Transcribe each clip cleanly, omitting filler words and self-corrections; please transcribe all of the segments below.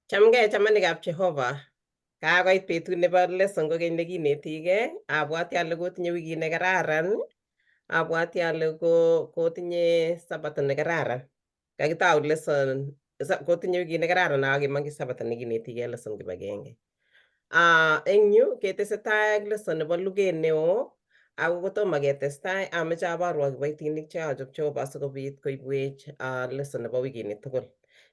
Chamgei chamanikab Jehova. Kakoit betut nebo lesson kokeny nekinetigei. Abwati ale kotinye wikit nekararan. Abwati ale kotinye sabato nekararan. Kakitau lesson kotinye wikit nekararan akakimongchi sabato nekinetigei lesson kibagenge. Eng yu ketesetai ak lesson nebo luget neo. Ako kotomo ketestai amoche aborwok kiboitinik chekochop Jehova sikobit koibwech lesson nebo wikini tugul.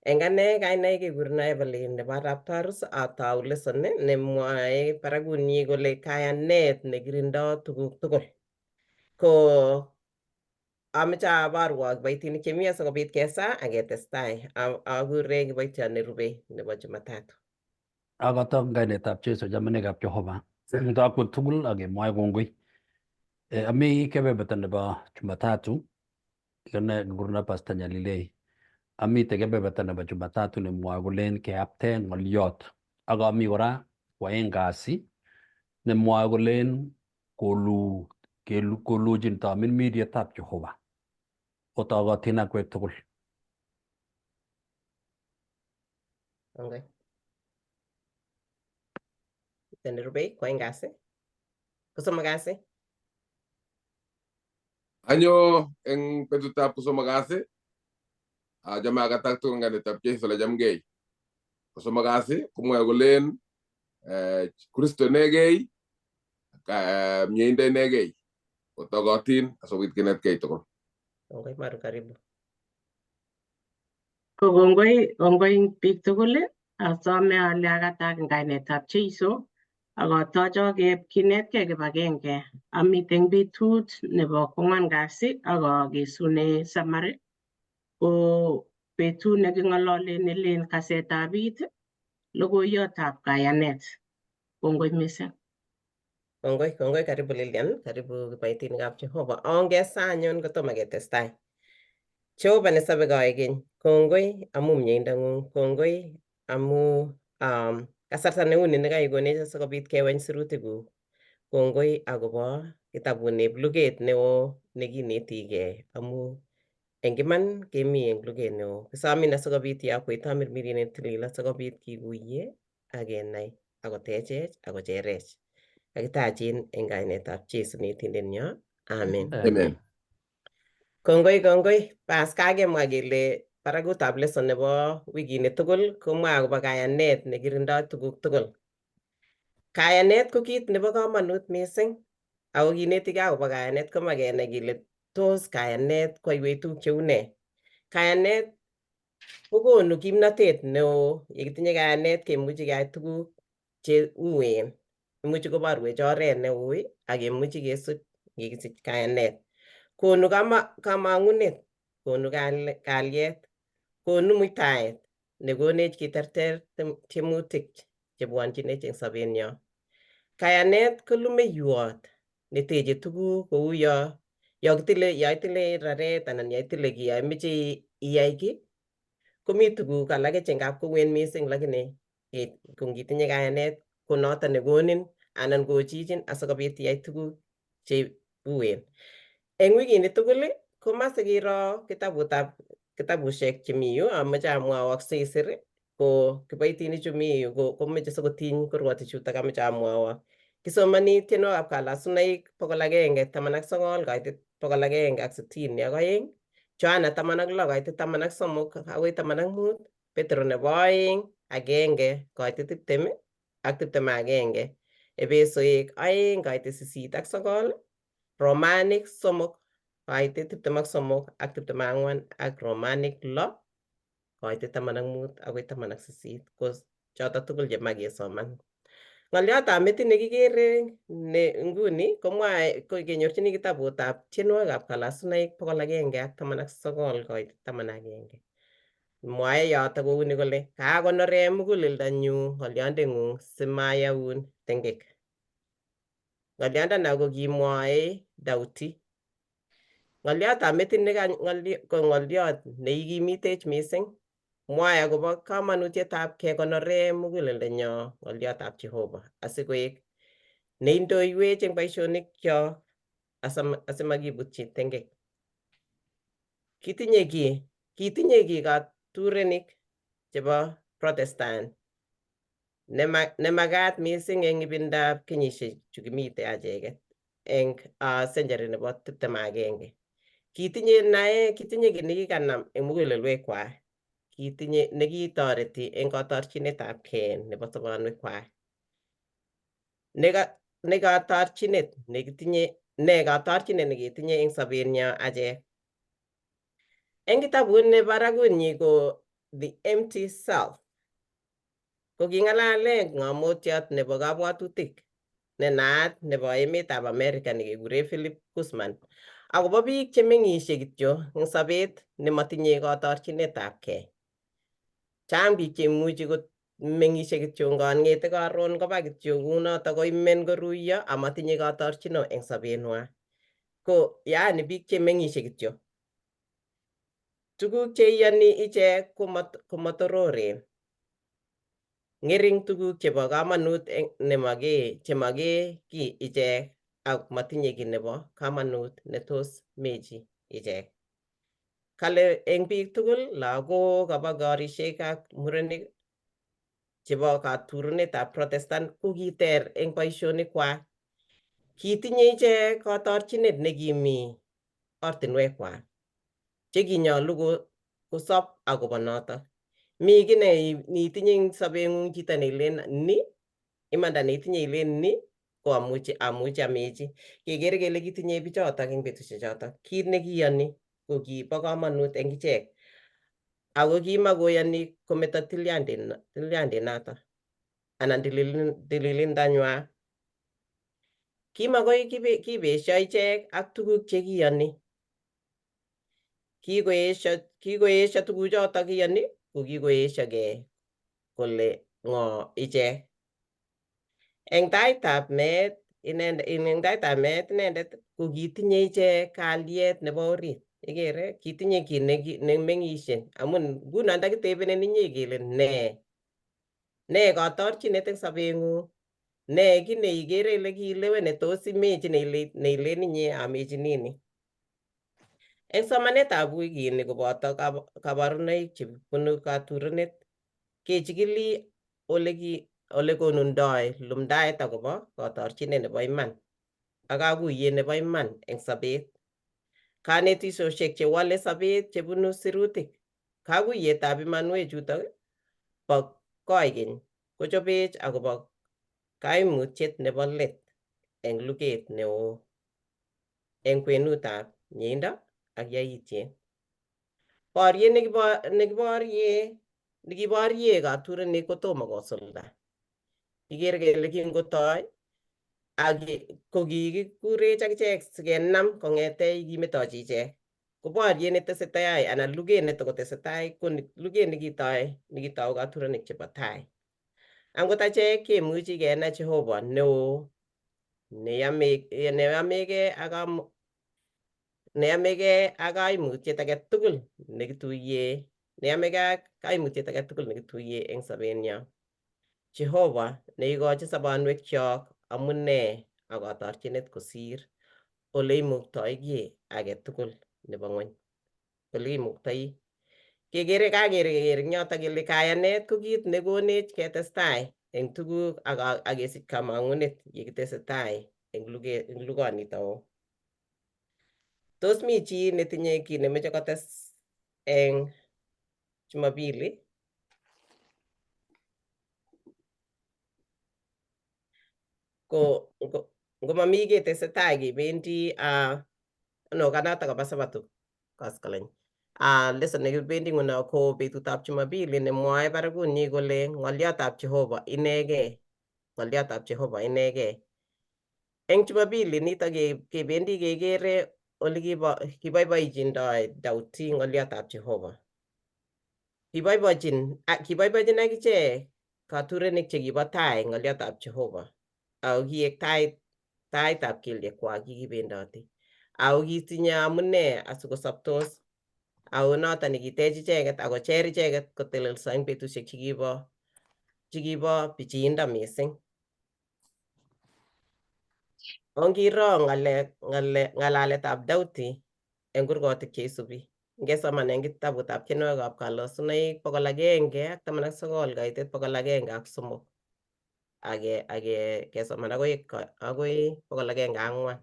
Eng ane kainaik kekurenon Evelyn nebo arap Tarus, atou lesson nemwoe barakunyi kole kayanet nekirindoi tuguk tugul. Ko amoche aborwok kiboitinik chemi sikobit kesa aketestai. Akure kiboitiot nerube nebo Jumatatu. Akatok kainetab Jeiso chamanikab Jehova. Ndakwo tugul akemwoe kongoi. Ami kebeberta nebo Jumatatu, kene kikurenon Pastor Nyalilei. Amite kebeberta nebo Jumatatu nemwoe kolen keapte ng'olyot. Ak ami kora kwaeng kasi nemwoe kolen kolujin tamirmirietab Jehova. Otokotin akwek tugul. Okay. Nerube kwaeng kasi. Kosomok kasi. Anyo eng betutab kosomok kasi. Achame akatak tugul kainetab Jeiso chamgei. Kosomok kasi komwoe kolen Kristo inegei, mieindo inegei. Otokotin asikobit kinetkei tugul. Kongoi Maru, karibu. Kongoi biik tugul, asome ale akatak eng kainetab Jeiso akatocho kinetkei kibagenge. Amiten betut nebo kwang'wan kasi akakesune Samar ko betut neking'ololen nelen kasetab it logoiyotab kayanet. Kongoi mising. Kongoi, karibu Lilian, karibu kiboitinikab Jehova. Ongesa anyun kotomo ketestai. Jehova nesobe koekeny, kongoi amu mieindong'ung, kongoi amu kasarta neuni nekaikonech sikobit keweny sirutikuk. Kongoi akobo kitabut luget neo nekinetigei amu eng iman kemi eng luget neo. Kisomin asikobit iyokwech tamirmiriet netilil asikobit kikuye akenai akotechech akocherech. Kakitachin eng kainetab Jeiso netindenyo. Amen. Amen. Kongoi. Bas kakemwa kele barakutab lesson nebo wikini tugul komwoe akobo kayanet nekirindoi tuguk tugul. Kayanet ko kit nebo komonut mising. Ako kinetigei akobo kayanet komoe kenai kele tos kayanet koiwech tuguk cheu nee. Kayanet kokonu kimnotet neo. Yekitinye kayanet kemuchi keyai tuguk che uen. Imuchi koborwech oret neui akemuchi kesub yekisich kayanet. Konu kamang'unet, konu kalyet, konu muitaet, nekonech keterter tiemutik chebwonjinech eng sobenyo. Kayanet ko lumeiywot neteche tuguk kou yo itile raret anan yo itile kiy, yo imeche iyai kiy, komi tuguk alake che ngap kouen mising lakini kongitinye kayanet ko noto nekonin anan kochichin asikobit iyai tuguk che uen. Eng wikini tugul komoche kiro kitabushek chemi yu, amoche amwawok sisir ko kiboitinichu mi yu komoche sikotiny korwotichutok amoche amwawok. Kisomani tienwokikab kalasunoik 119 kaitit 162. Johanna 16 kaitit 13 akoi 15. Petro nebo 2 1 kaitit 20 ak 21. Epesoek 2 kaitit 8 ak 9. Romanik 3 kaitit 23 ak 24 ak Romanik 6 kaitit 15 akoi 18. Ko choto tugul chemoe kesoman. Ng'oliotab metit nekikere nguni komwoe kenyorchini kitabutab tienwokikab kalasunoik 119 kaitit 11. Mwoe yoto kouni kole kakonore muguleldonyu ng'oliondeng'ung simayaun tengek. Ng'oliondona ko kimwoe Dauti. Ng'oliotab metit ko ng'oliot neikimitech mising. Mwoe akobo kamanutietab kekonore muguleldonyo ng'oliotab Jehova asikoek neindoiwech eng boisionikcho asimakibutchi tengek. Kitinye ki katurenik chebo Protestant nemagat mising eng ibindab kenyisiek chu kimite acheket eng century nebo 21. Kitinye nae, kitinye kiy nekikanam eng mugulelwekwak, kitinye nekitoreti eng katorchinetab kei nebo sobonwekwak. Ne katorchinet nekitinye eng sobenyo achek. Eng kitabut ne barakunyi ko The Empty Self, ko kingalale ng'amotiot nebo kabwatutik ne naat nebo emetab America nekekure Philip Guzman akobo biik che meng'isie kityo eng sobet nematinye katorchinetab kei. Chang biik che imuchi meng'isie kityo ngong'ete karon koba kityo kunoto koimen koruiyo amatinye katorchino eng sobenwa. Ko yaani biik che meng'isie kityo. Tuguk che iyoni ichek komatororen. Ng'ering tuguk chebo kamanut chemage kiy ichek ak matinye kiy nebo kamanut netos mechi ichek. Kale eng biik tugul, lagok, abakorisiek ak murenik chebo katurunetab Protestant ko kiter eng boisionikwak. Kitinye ichek katorchinet nekimi ortinwekwak che kinyolu kosob akobo notok. Mi kiy neitinye eng sobeng'ung chito neilen ni, imanda neitinye ilen ni ko amuchi amechi. Kekere kele kitinye bichotok eng betusiek chotok. Kit nekiyoni ko kibo kamanut eng ichek. Ako kimakoyoni kometo tilyandinoto anan tililindanywa. Kimakoi kibesio ichek ak tuguk che kiyoni. Kikoesio tuguchotok kiyoni, ko kikoesiogei kole ng'o ichek. Eng taitab meet inendet ko kitinye ichek kalyet nebo orit. Igere kitinye kiy nemeng'isie amun nguno ndakitebenen inye kele ne katorchinet eng sobeng'ung, ne kiy neigere ile kiilewen netos imechi neilen inye amechi nini. Eng somanetab wikini koboto kabarunoik chebunu katurunet, kechikili ole konundoi lumdaet akobo katorchinet nebo iman ak kakuyet nebo iman eng sobet. Kanetisosiek chewale sobet chebunu sirutik. Kakuyetab imanwechutok bo koikeny kochobech akobo kaimutiet nebo let eng luget neo eng kwenutab mieindo ak yaitiet. Boriet nekiborie katurenik kotomo kosulda. Igere kele kingotoi ko kikikurech akichek sikenam kong'ete kimetochi ichek. Ko boriet netesetai anan luget netokotesetai ko luget nekitou katurenik chebo tai. Angot achek kemuchi kenai Jehovah neo neyamegei ak kaimutiet age tugul nekituiye eng sobenyo. Jehovah neikochi sobonwekyok amune ak katorchinet kosir ole imuktoi kiy age tugul nebo ng'ony. Ole imuktoi. Kakeker eng yotok kele kayanet ko kit nekonech ketestai eng tuguk ak kesich kamang'unet yekitesetai eng lugonito. Tos mi chi netinye kiy nemeche kotes eng Jumapili? Ngomami ketesetai kebendi kanatak kaba Sabato koskoleny. Lesson nekibendi nguno ko betutab Jumapili nemwoe barakunyi kole ng'oliotab Jehovah inegei. Ng'oliotab Jehovah inegei. Eng Jumapili nitok kebendi kekere ole kiboiboichindoi Daudi ng'oliotab Jehovah. Kiboiboichin akichek katurenik chekibo tai ng'oliotab Jehovah. Ako kiek taitab kelyekwak kikibendoti. Ako kitinye amune asikosoptos. Ako noto nekitech icheket akocher icheket kotelelso eng betusiek chekibo pichiindo mising. Ongiro ng'alaletab Daudi eng kurgotik cheisubi. Ngesoman eng kitabutab tienwogikab kalosunoik 119 kaitet 103. kesoman agoi 104.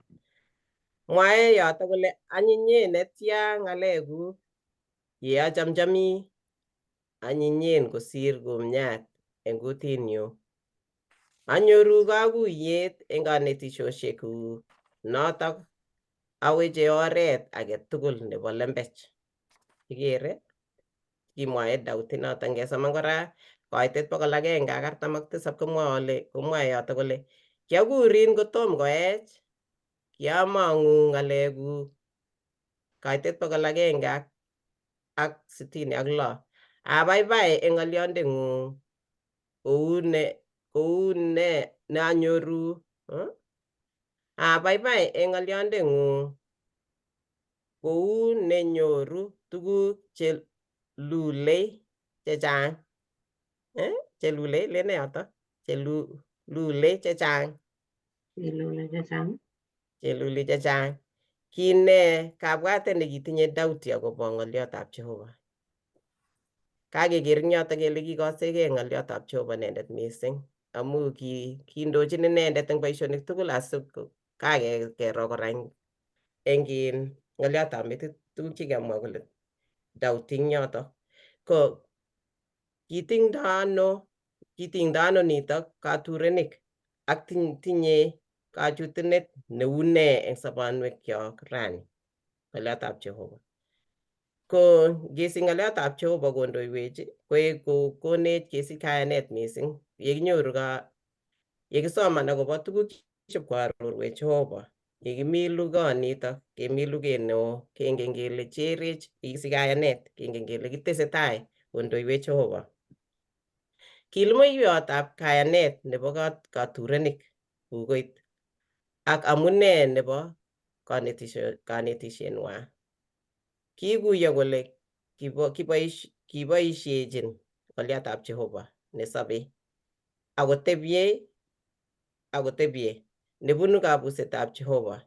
Mwae yoto kole anyinyen netya ng'alekuk ye achamchami anyinyen kosir kumnyat eng kutinyu. Anyoru kakuyet eng kanetisyoshekuk, notok aweche oret age tugul nebo lembech. Ikere? Kimwae Daudi notok. Ngesoman kora koitet 147 komwae yoto kole kiakurin kotom koech, kiamong'u ng'alekuk. Kaitet 166. Abaibai eng ng'olyondeng'ung kou ne anyoru. Abaibai eng ng'olyondeng'ung kou nenyoru tuguk che lulei chechang. Chelulei lene yoto. Chelulei chechang. Ilule chechang. Chelulei chechang. Kine kabwatet nekitinye Daudi akobo ng'olyotab Jehova. Kakeker eng yoto kele kikosegei ng'olyotab Jehova inendet mising, amu kindochin inendet eng boisionik tugul kakero kora eng ng'olyotab metit tuguk chekemwa kole Daudi eng yoto. Ko kitingdoi ano nitok katurenik ak tinye kachutunet neu ne eng sobonwekyok rani ng'olyotab Jehova. Ko ngesich ng'olyotab Jehova kondoiwech koek konech kesich kayanet mising. Yekisoman akobo tuguk chepkoarorwech Jehova, yekimilu konitok, kemilu kit neo, kengen kele cherech kikisich kayanet, kengen kele kitesetai kondoiwech Jehova. Kilimoiyotab kayanet nebo katurenik kukoit ak amune nebo kanetisyenwa. Kikuyo kole kiboisiechin ng'olyotab Jehova nesobei akotebie nebunu kabusetab Jehova.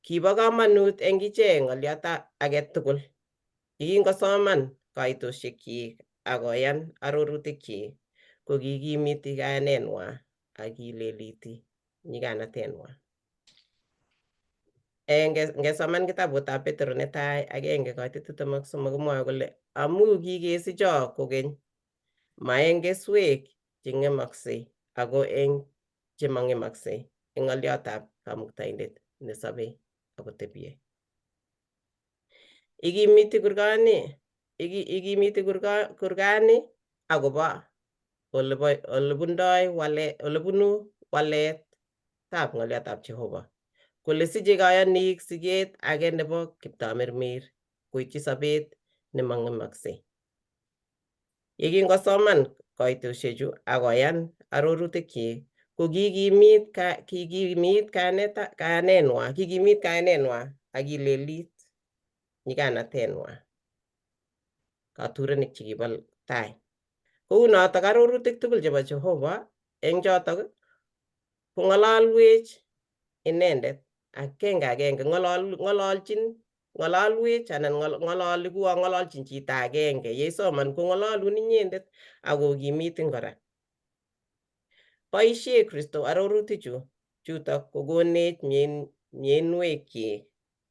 Kibo kamanut eng ichek ng'olyot age tugul. Yekingosoman kaitoshekchik akoyan arorutikyik, ko kikimiti kayanetnywa ak kileliti nyikanatenwa. Ngesoman kitabutab Petro netai 1:23 komwoe kole amu kikesicho kokeny, ma eng keswek cheng'emaksei ako eng chemang'emaksei, eng ng'olyotab Kamuktaindet nesobei akotebie. Ikimiti kurgani akobo olebunu waletab ng'olyotab Jehova. Kole siche kayanik siget age nebo kiptamirmir koityi sobet nemang'emaksei. Yekingosoman kaitoshechu akoyan arorutikyik, ko kikimit kayanetnywa ak kilelit nyikanatenwa. Katurenik chekibo tai. Kou notok arorutik tugul chebo Jehova eng chotok kong'ololwech inendet agenge, ng'ololwech anan ng'ololi kuo ng'ololchin chito agenge. Yeisoman kong'ololun inyendet akokimitin kora. Boisie Kristo arorutichu chutok kokonech mienwekkyik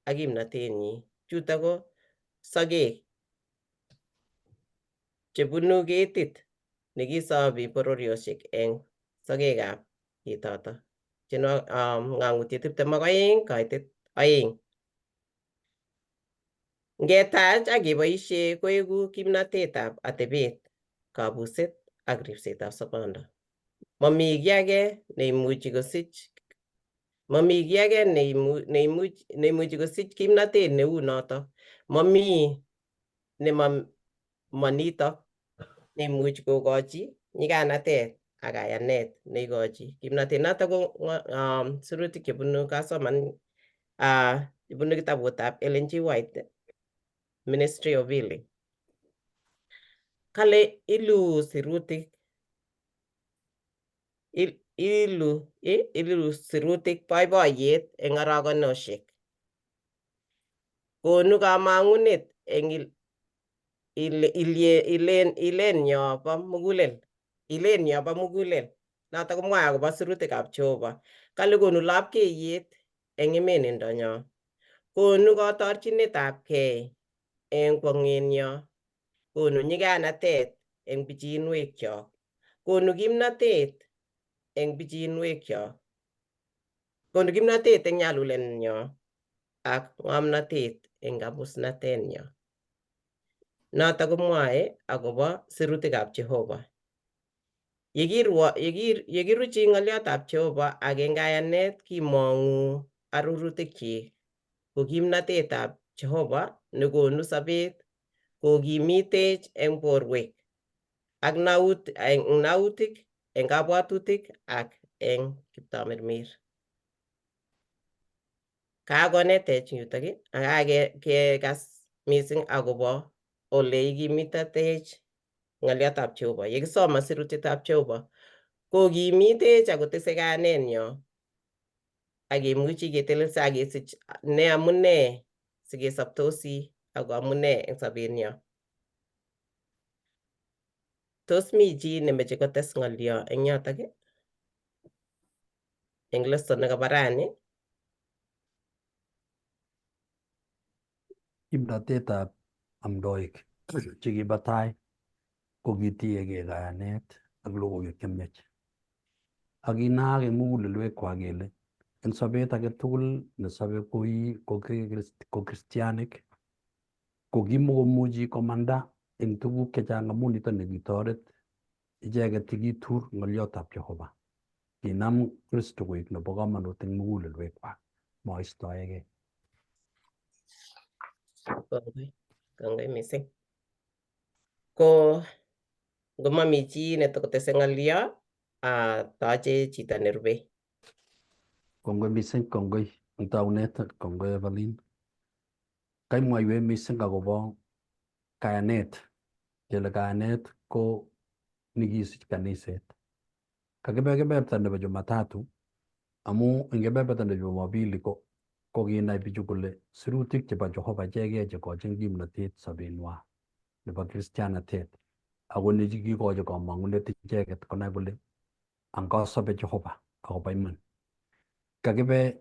ak kimnatenyi. Chutok ko sogek chebunu ketit nekisobi bororioshek eng sogekab ketotok. Ng'ang'utiet 22:2. Ngetach ak keboisie koeku kimnatetab atebet, kabuset ak ripsetab sobondo. Mami kiy age neimuchi kosich kimnatet neu notok. Mami nitok neimuchi kokochi nyikanatet ak kayanet neikochi kimnatet. Notok ko sirutik chebunu kasoman chebunu kitabutab Ellen G. White, Ministry of Healing. Kale ilu sirutik boiboiyet eng orogenoshek. Konu kamang'unet ilenyo bo mugulel. Ilenyo bo mugulel. Notok komwae akobo sirutikab Jehova. Kale konu lapkeiyet eng imenindanyo. Konu katorchinetabgei eng kwong'enyo. Konu nyiganatet eng pichinwekyo. Konu kimnatet eng pichinwekyo. Konu kimnatet eng nyalulenyo ak ng'omnatet eng kabusnatenyo. Notok komwae akobo sirutikab Jehova. Yekiruchi ng'oliotab Jehova ak eng kayanet kimong'u arorutikyi ko kimnatetab Jehova nekonu sobet, kokimitech eng borwek ak nautik, eng kabwatutik ak eng kiptamirmir. Kakonetech yutok ak kekas mising akobo ole ikimitatech ng'oliotab Jehova. Yekisoman sirutietab Jehova kokimitech akotese kayanenyo akemuchi ketelelso akesich ne amune sikesoptosi ak amune eng sobenyo. Tos mi chi nemeche kotes ng'olio eng yotok eng lesson nekabo rani? Kimnatetab amdoik chekibo tai kokitiegei kayanet ak logoiwek chemiach. Ak kinaak eng mugulelwekwak kele eng sobet age tugul nesobe ko Christianik ko kimukomuchi komanda eng tuguk chechang amu nito nekitoret icheket chekitur ng'oliotab Jehova. Kinam Kristo koek nebo komonut eng mugulelwekwak, moistoegei. Kongoi mising. Ko ngomami chi netokotese ng'olio, tache chito nerubei. Kongoi mising, kongoi eng taunet, kongoi Evelyn. Kaimwaiwech mising akobo kayanet, kele kayanet ko nikisich kaniset. Kakibe kebeberta nebo Jumatatu amu eng kebeberta nebo Jumapili ko kinai bichu kole sirutik chebo Jehova ichegei chekochin kimnatet sobenwa nebo kristianatet. Ako nekikochi kamang'unet icheket konai kole angasobe Jehova akobo iman. Kakibe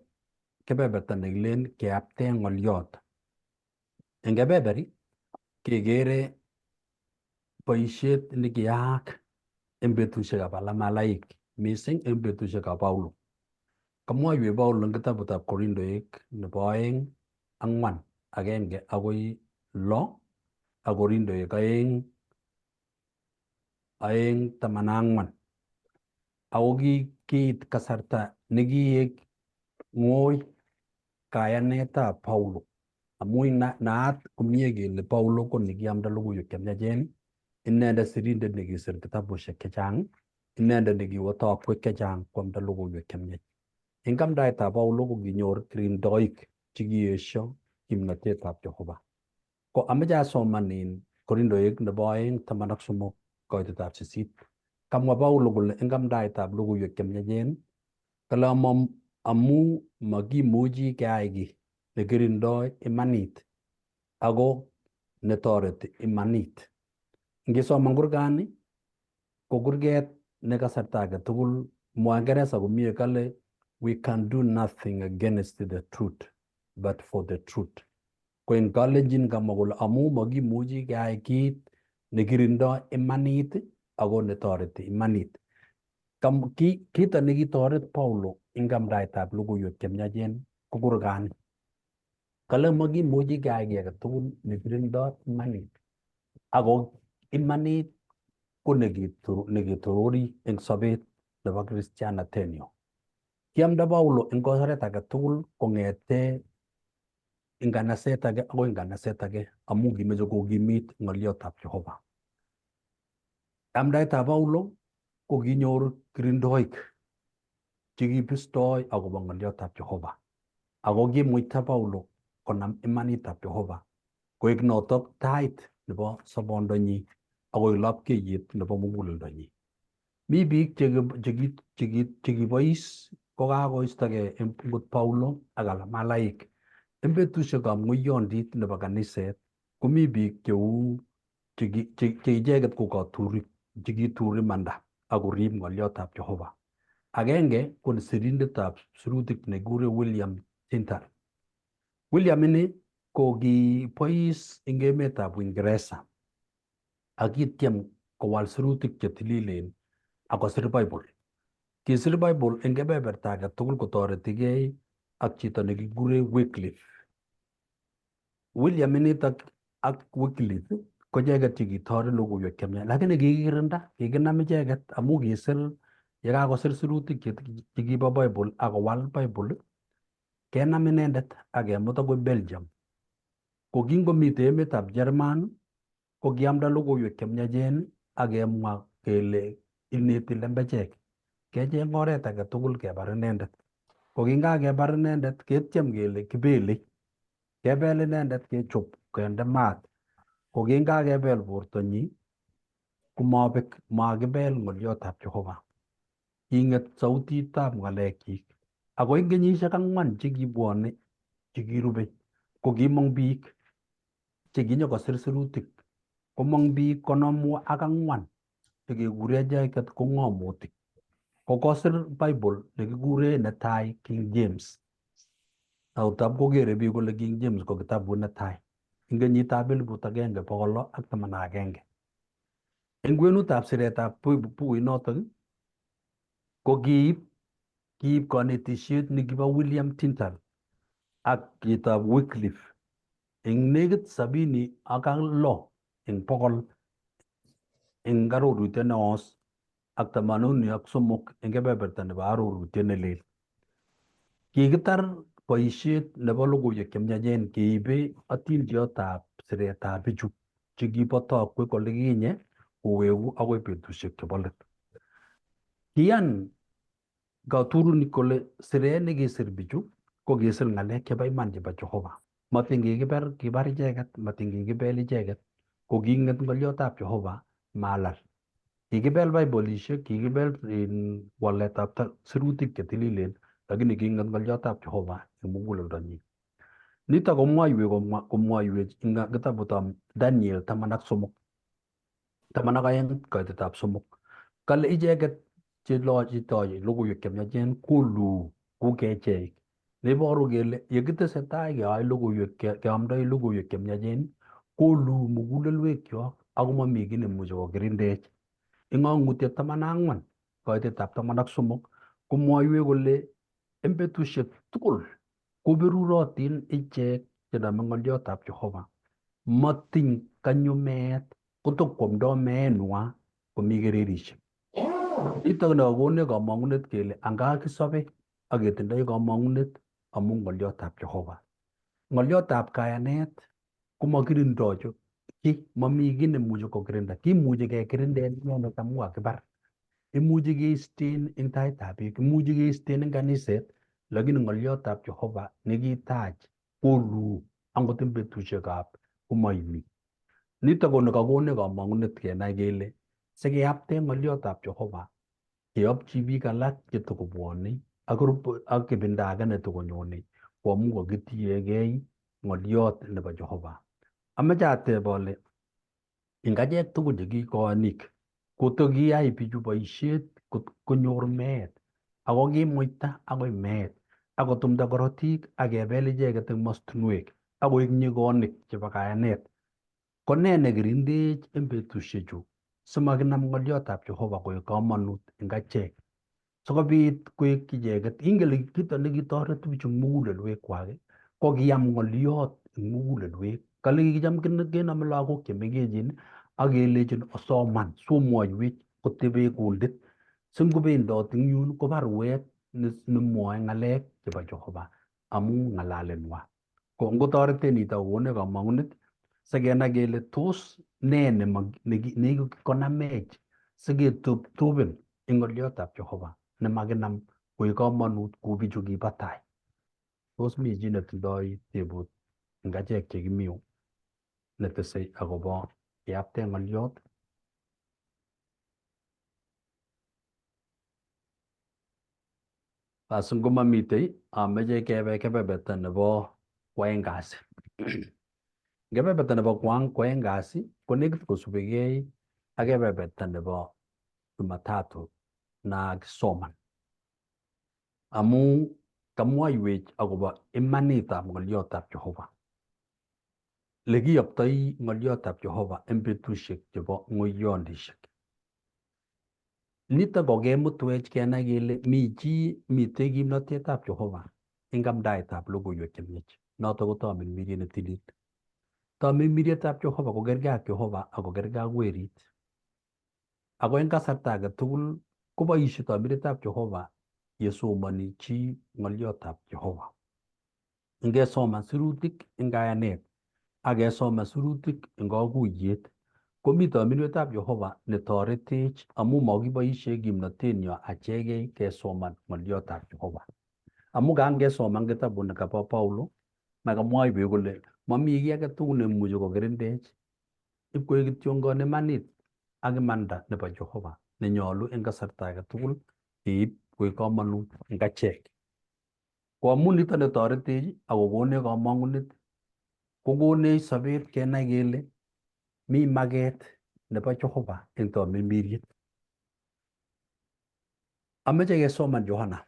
kebeberta nekilen keapte ng'oliot. Eng kebeberi kekere boisiet nekiyaak eng betusiekab alamalaik mising eng betusiekab Paulo. Kamwoiwech Paulo eng kitabutab Korintoik nebo 2:4 akoi 6 ak Korintoik 2:14. Ako kiit kasarta nekiek ng'oi kayanetab Paulo amu naat komie kele Paulo ko nekiamda logoiwek chemiachen, inendet sirindet nekisir kitabusiek chechang, inendet nekiwo tokwek chechang koamda logoiwek chemiach. Eng amdaetab Paulo ko kinyor kirindoik chekiesio kimnatetab Jehova. Ko ameche asoman Korintoik nebo 2:13 koitetab 8. Kamwa Paulo kole eng amdaetab logoiwek chemiachen kale amu makimuchi keyai kiy nekirindoi imanit ako netoreti imanit. Ngisoman kurgani ko kurget ne kasarta age tugul mwa Ingereza komie kale we can do nothing against the truth but for the truth. Ko eng Kalenjin kamwa kole amu makimuchi keyai kit nekirindoi imanit ako netoreti imanit. Kito nekitoret Paulo eng amdaetab logoiwek chemiachen ko kurgani. Kale makimuchi keyai kiy age tugul nekirindoi imanit. Ako imanit ko nekitorori eng sobet nebo kristianatenyo. Kiamda Paulo eng oret age tugul kong'ete eng nganaset age akoi nganaset age amu kimeche kokimit ng'oliotab Jehova. Amdaetab Paulo ko kinyor kirindoik chekibistoi akobo ng'oliotab Jehova. Ako kimuita Paulo konam imanitab Jehova koek notok tait nebo sobondonyi akoek lapkeiyet nebo muguleldonyi. Mi biik chekibois kokakoistogei eng Paulo ak alamalaik. Eng betusiekab ng'oiyondit nebo kaniset komi biik cheu che icheket ko katurik chekitur imanda ak korib ng'oliotab Jehova. Agenge ko sirindetab sirutik nekikure William Tyndale. William ini ko kibois eng emetab Uingereza ak kityem kowal sirutik chetililen ak kosir Bible. Kisir Bible eng kebeberta age tugul kotoretigei ak chito nekikure Wycliffe. William initok ak Wycliffe ko icheket chekitoret logoiwek chemiach, lakini kikikirinda, kikinam icheket amu kisir yekakosir sirutik chekibo Bible ak kowal Bible, kenam inendet ak kemut akoi Belgium. Ko kingomitei emetab German ko kiamda logoiwek chemiachen ak kemwa kele ineti lembechek. Kecheng oret age tugul kebar inendet. Ko kingakebar inendet ketyem kele kibele. Kebel inendet kechop kende maat. Ko kingakebel bortonyi komabek, makibel ng'oliotab Jehova. King'et sautitab ng'alekchik. Ako eng kenyisiek 4 chekibwone chekirubei ko kimong biik chekinyokosir sirutik. Komong biik 54 chekekure icheket ko ng'omutik. Ko kosir Bible nekikure netai King James. Autab kokere biik kole King James ko kitabut netai eng kenyitab 1611. Eng kwenutab siretab bukuit notok ko kiib kanetisiet nekibo William Tyndale ak chitab Wycliffe eng nekit 76 eng 100 eng arorutiet neos ak 83 eng kebeberta nebo arorutiet nelel. Kikitar boisiet nebo logoiwek chemiachen keibe atindiotab siretab bichu chekibo tokwek olikinye koweku akoi betusiek chebo let. Kiyan katurunik kole siret nekisir bichu ko kisir ng'alek chebo iman chebo Jehova. Matin kibar icheket, matin kikibel icheket, ko king'et ng'oliotab Jehova malal. Kikibel Bibolishek, kikibel waletab sirutik chetililen, lakini king'et ng'oliotab Jehova eng muguleldonyi. Nitok komwoiwech eng kitabutab Daniel 13, 12 kaitetab 3. Kale icheket chelachitoi logoiwek chemiachen koluu kou kechek. Neiboru kele yekitesetai keamdoi logoiwek chemiachen koluu mugulelwekchok ako mami kiy nemuchi kokirindech. Eng ng'ang'utiet 14 kaitetab 13 komwoiwech kole eng betusiek tugul koberurotin ichek chenome ng'oliotab Jehova. Matiny kanyo meet, kotokwomdoi meetnywa komi kererisiek. Nitok nekakonech kamang'unet kele anga kisobe ak ketindoi kamang'unet amu ng'oliotab Jehova. Ng'oliotab kayanet komakirindoi kiy, mami kiy nemuchi kokirinda. Kimuchi kekiриндen inendet amu kakibar. Imuchi keisten eng taitab biik, imuchi keisten eng kaniset, lakini ng'oliotab Jehova nekitach koluu angot eng betusiekab komaimi. Nitok ko nekakonech kamang'unet kenai kele sikeyapte ng'oliotab Jehova keyopchi biik alak chetakobwone ak ibinda age netakonyone ko amu kakitiegei ng'oliot nebo Jehova. Ameche ateb ale eng achek tugul cheki koyonik kotakiyai bichu boisiet konyor meet ako kimuita akoi meet akotumda korotik akebel icheket eng mastunwek akoek nyigonik chebo kayanet. Ko nee nekirindech eng betusiechu simakinam ng'oliotab Jehova koek kamanut eng achek sikobit koek icheket ingele kito nekitoret bichu eng mugulelwekwak ko kiyam ng'oliot eng mugulelwek. Kale kicham kenome lagok chemengechen akelechin osoman somwoiwech kotebe kundit singobendoti eng yun ko baruet nemwoe ng'alek chebo Jehova amu ng'alaletnywa. Ko ngotoretech nitok kokonech kamang'unet sikenai kele tos nee nekikonamech siketoptopen eng ng'oliotab Jehova nemakinam koek kamanut kou bichu kibo tai. Tos mi chi netindoi tebut eng achek chekimi yu netese akobo keyapte ng'oliot? Bas ngomamitei ameche kebe kebeberta nebo 2 kasi. Kebeberta nebo koaeng kasi ko nekit kosubikei ak kebeberta nebo Jumatatu na kisoman. Amu kamwoiwech akobo imanitab ng'oliotab Jehova. Lekiyoptoi ng'oliotab Jehova eng betusiek chebo ng'oyondisiek. Nitok ko kemutwech kenai kele mitei kimnatetab Jehova eng amdaetab logoiwek chemiach. Notok ko tamirmiriet ne tilil. Tamirmirietab Jehova ko kergei ak Jehova ako kergei ak werit. Ako eng kasarta age tugul koboisie tamirmirietab Jehova yesomani chi ng'oliotab Jehova. Ngesoman sirutik eng kayanet ak kesoman sirutik eng kaguiyet komi tamirmirietab Jehova netoretech amu makiboisie kimnotenyo achegei kesoman ng'oliotab Jehova. Amu kangesoman kitabut nekabo Paulo nakamwoiwech kole mami kiy age tugul nemuchi kokirindech. Ipkoek kityongon imanit ak imanda nebo Jehova nenyolu eng kasarta age tugul keib koek komonut eng achek. Ko amu nitok netoretech ako konech kamang'unet, kokonech sobet kenai kele mi maket nebo Jehova eng tamirmiriet. Ameche kesoman Johana.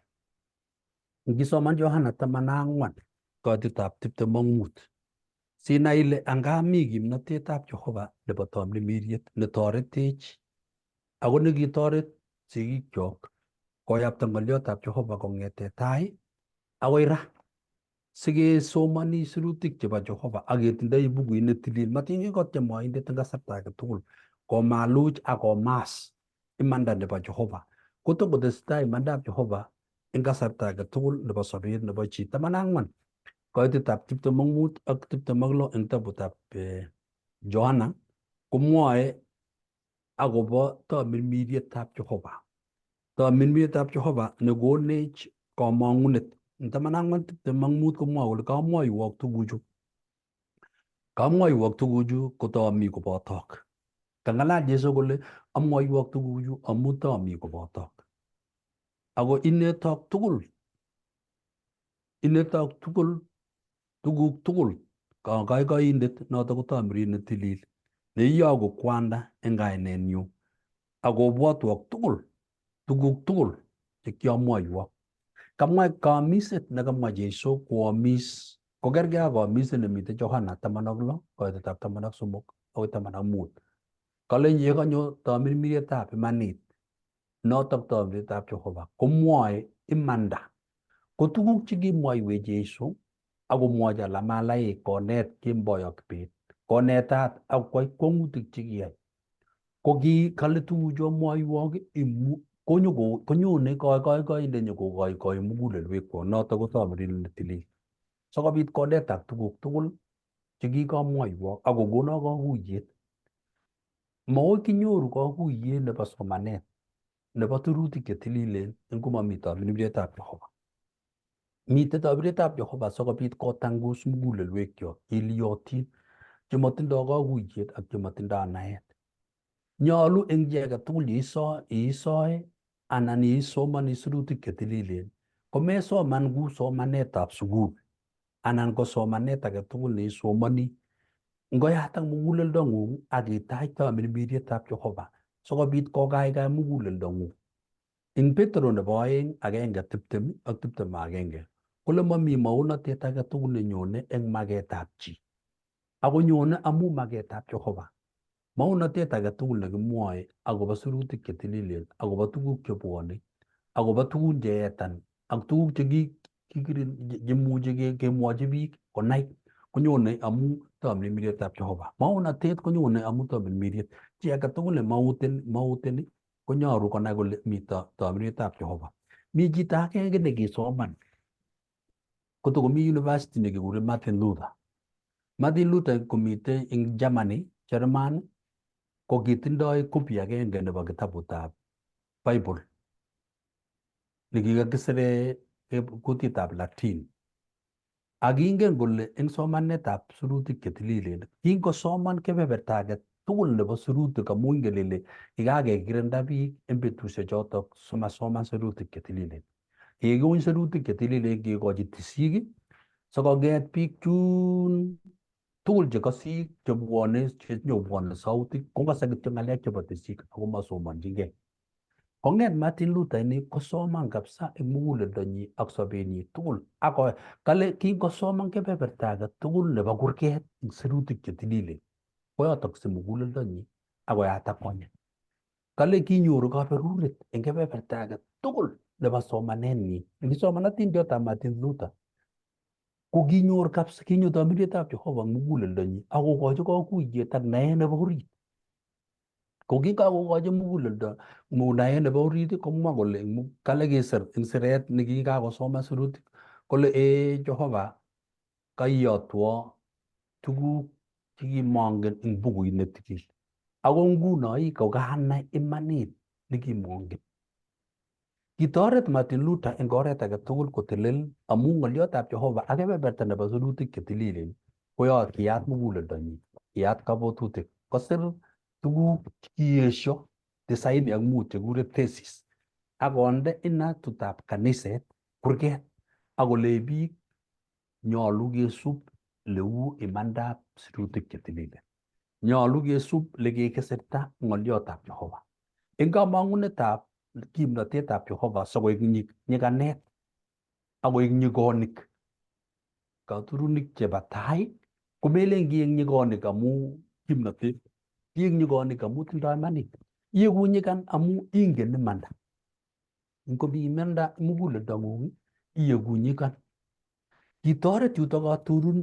Ngisoman Johana 14 koititab 25 sinai ile anga mi kimnatetab Jehova nebo tamirmiriet netoretech ako nekitoret sigikyok koyapta ng'oliotab Jehova kong'ete tai akoi ra. Sikesomani sirutik chebo Jehova ak ketindoi bukuit ne tilil. Matinye kotiemoindet eng kasarta age tugul komaluch ak komas imanda nebo Jehova. Kotokotestai imandab Jehova eng kasarta age tugul nebo sobet nebo chi. 14 koititab 25 ak 26 eng kitabutab Johana komwoe akobo tamirmirietab Jehova. Tamirmirietab Jehova nekonech kamang'unet. 14:25 komwoe kole kamwoiwok tuguchu. Kamwoiwok tuguchu kotami kobotok. Kang'alal Jesu kole amwoiwok tuguchu amu tami kobotok. Ako inetok tugul tuguk tugul kaikaindet notok ko tamirmiriet ne tilil neiyogu kwanda eng kainenyu akobwotwok tuguk tugul chekiamwoiwok. Kamwa kaamiset nekamwa Jesu koamis kokergei ak kaamiset nemitei Johana 16 koititab 13 akoi 15. Kale yekanyo tamirmirietab imanit notok tamirmirietab Jehova komwoe imanda. Ko tuguk chekimwoiwech Jesu akomwochi alamalait konet kemboi ak bet, konetat ak kwai kwang'utik chekiyai. Ko kale tuguchu amwoiwok konyone kaikaindet nyokokoikoi mugulelwekwok notok ko tamirmiriet ne tilil. Sikobit konetak tuguk tugul chekikamwoiwok akokono kaguiyet. Makoi kinyoru kaguiyet nebo somanet nebo sirutik chetililen ngomami tamirmirietab Jehova. Mitei tamirmirietab Jehova sikobit kotangus mugulelwekyok iliotin chematindoi kaguiyet ak chematindoi naet. Nyolu eng chi age tugul yeisoe anan yeisomani sirutik chetililen komesoman ku somanetab sukul anan ko somanet age tugul neisomani ngoyatak muguleldong'ung ak itach tamirmirietab Jehova sikobit kokaikai muguleldong'ung. Eng Petro nebo 2:1 ak 21 kole mami maunotet age tugul nenyone eng maketab chi. Ako nyone amu maketab Jehova. Maunotet age tugul nekimwoe akobo sirutik chetililen, akobo tuguk chebwone, akobo tugun cheetan ak tuguk chemuchi kemwochi biik konai konyone amu tamirmirietab Jehova. Maunotet konyone amu tamirmiriet. Chi age tugul nemauteni konyoru konai kole mi tamirmirietab Jehova. Mi chito agenge nekisoman kotokomi university nekikure Martin Luther. Martin Luther komitei eng Germany, Jerumani, ko kitindoi copy agenge nebo kitabutab Bible nekikakisire kutitab Latin. Akingen kole eng somanetab sirutik chetililen kingosoman kebeberta age tugul nebo sirutik amu ingen ile kikakekirinda biik eng betusiek chotok simasoman sirutik chetililen. Yekiuny sirutik chetililen kekochi tisik sikong'et biik chun tugul chekasik chenyobwone sautik kokase kityo ng'alek chebo tisik ako masomonjingei. Kong'et Martin Luther ini kosoman kabisa eng muguleldonyi ak sobenyi tugul. Ako kale kingosoman kebeberta age tugul nebo kurget eng sirutik chetililen koyotokse muguleldonyi akoyatak konyek. Kale kinyoru kaberuret eng kebeberta age tugul nebo somanenyi. Ngisoman atindiotab Martin Luther ko kinyor kabisa, kinyor tamirietab Jehova eng muguleldonyi akokochi kakuyet ak naet nebo orit. Ko kikakokochi muguleldo naet nebo orit komwa kole kale kisir eng siret nekikakosoman sirutik kole Jehova kaiyotwo tuguk chekimongen eng bukuit netilil. Ako nguno kokanai imanit nekimongen. Kitoret Martin Luther eng oret age tugul kotelel amu ng'oliotab Jehova ak kebeberta nebo sirutik chetililen kiyat muguleldonyi, kiyat kabwatutik, kosir tuguk chekiesho 95 chekikure thesis akonde inatutab kaniset kurget akolei biik nyolu kesub leu imandab sirutik chetililen. Nyolu kesub lekikisirta ng'oliotab Jehova. Eng kamang'unetab kimnatetab Jehova sikoek nyikanet akoek nyikonik katurunik chebo tai komelen kiek nyikonik amu kimnatet, kiek nyikonik amu tindoi imanit. Ieku nyikan amu ingen imanda. Ngomi imanda muguleldong'ung ieku nyikan. Kitoret yuto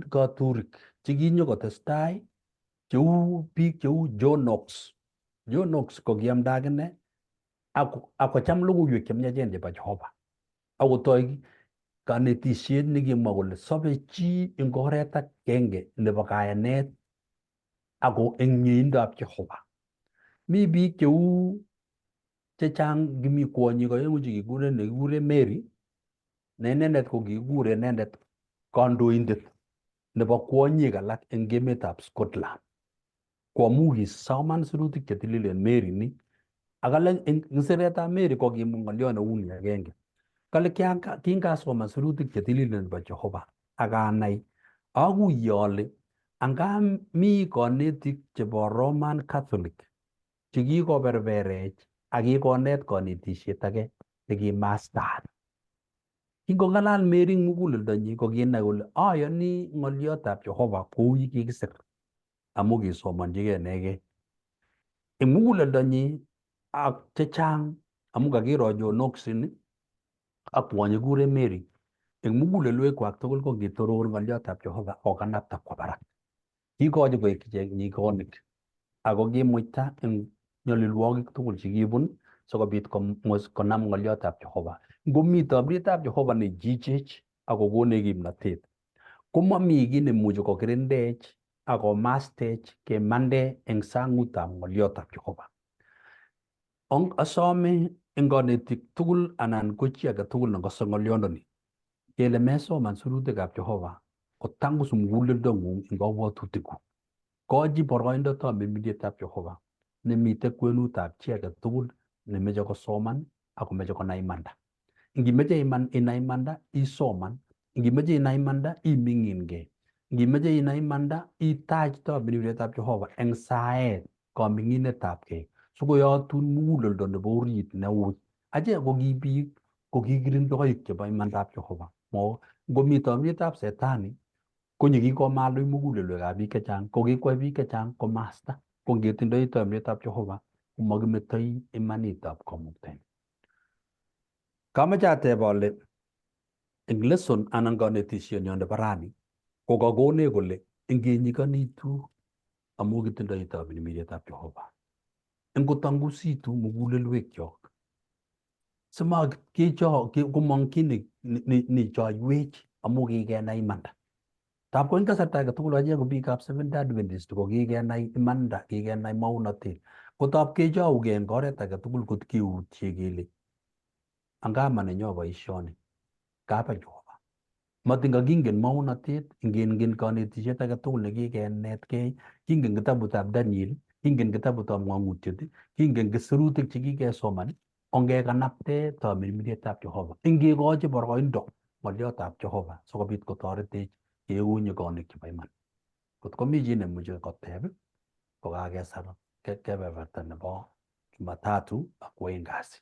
katurik chekinyokotestai cheu biik cheu John Knox. John Knox ko kiamda akine akocham logoiwek chemiachen chebo Jehova. Akotoi kanetisiet nekimwa kole sobe chi eng oret agenge nebo kayanet ako eng mieindoab Jehova. Mi biik cheu chechang, kimi kwonyik aeng'u nekikure Mary ne inendet ko kikikure inendet kandoindet nebo kwonyik alak eng emetab Scotland. Ko amu kisoman sirutik chetililen Mary ni ak kale eng siretab Mary ko kimwa ng'oliot neuni agenge. Kale kingasoman sirutik chetililen nebo Jehova akanai akuye ale anga mi kanetik chebo Roman Catholic chekikoberberech akikonet kanetisiet age nekimastaat. Kingong'alal Mary eng muguleldonyi ko kinai kole ayani ng'oliotab Jehova kou ye kikisir amu kisomanjigei inegei. Eng muguleldonyi ak chechang amu kakiro John Knox ini ak kwonyi kikure Mary eng mugulelwekwak tugul ko kitoror ng'oliotab Jehova akokanapta kwo barak. Kikochi koek ichek nyikonik ako kimuita eng nyalilwogik tugul chekibun sikobit konam ng'oliotab Jehova. Ngomi tamirietab Jehova nejichech akokonech kimnatet komami kiy nemuchi kokirindech akomastech kemande eng sang'utab ng'oliotab Jehova. Asome eng kanetik tugul anan ko chi age tugul nekose ng'oliondoni kele mesoman sirutikab Jehova kotangus muguleldong'ung eng kabwatutikuk. Kochi boroindo tamirmirietab Jehova nemite kwenutab chi age tugul nemeche kosoman akomeche konai imanda. Ngimeche inai imanda isoman, ngimeche inai imanda iming'ingei, ngimeche inai imanda itach tamirmirietab Jehova eng saet kaming'inetabgei sikoyotun muguleldo nebo orit neui. Achek ko ki biik ko ki kirindoik chebo imandab Jehova. Ngomi tamirietab setani ko nyekikomalui mugulelwekab biik chechang ko kikwai biik chechang komasta. Ko ngetindoi tamirietab Jehova komakimetoi imanitab kamuktaindet. Kameche ateb ale eng lesson anan kanetisienyo nebo rani ko kakonech kole ingenyikanitu amu kitindoi tamirmirietab Jehova. Ingotangusitu mugulelwekyok komong kiy nechoywech amu kikenai imanda. Tab ko eng kasarta age tugul achek ko biikab Seventh-day Adventist ko kikenai imanda, kikenai maunotet. Ko tab kechougei eng oret age tugul kot kiutye kele angama nenyo boisioni kaba Jehova. Matingakingen maunotet, ngingen kanetisiet age tugul nekikenetkei, kingen kitabutab Daniel, kingen kitabutab Ng'ang'utiet, kingen sirutik chekikesoman, ongekanapte tamirmirietab Jehova. Ingekochi boroindo ng'oliotab Jehova sikobit kotoretech keu nyikonik chebo iman. Kot komi chi nemuche koteb kokakesar kebeberta nebo Jumatatu ak kwoeng kasi.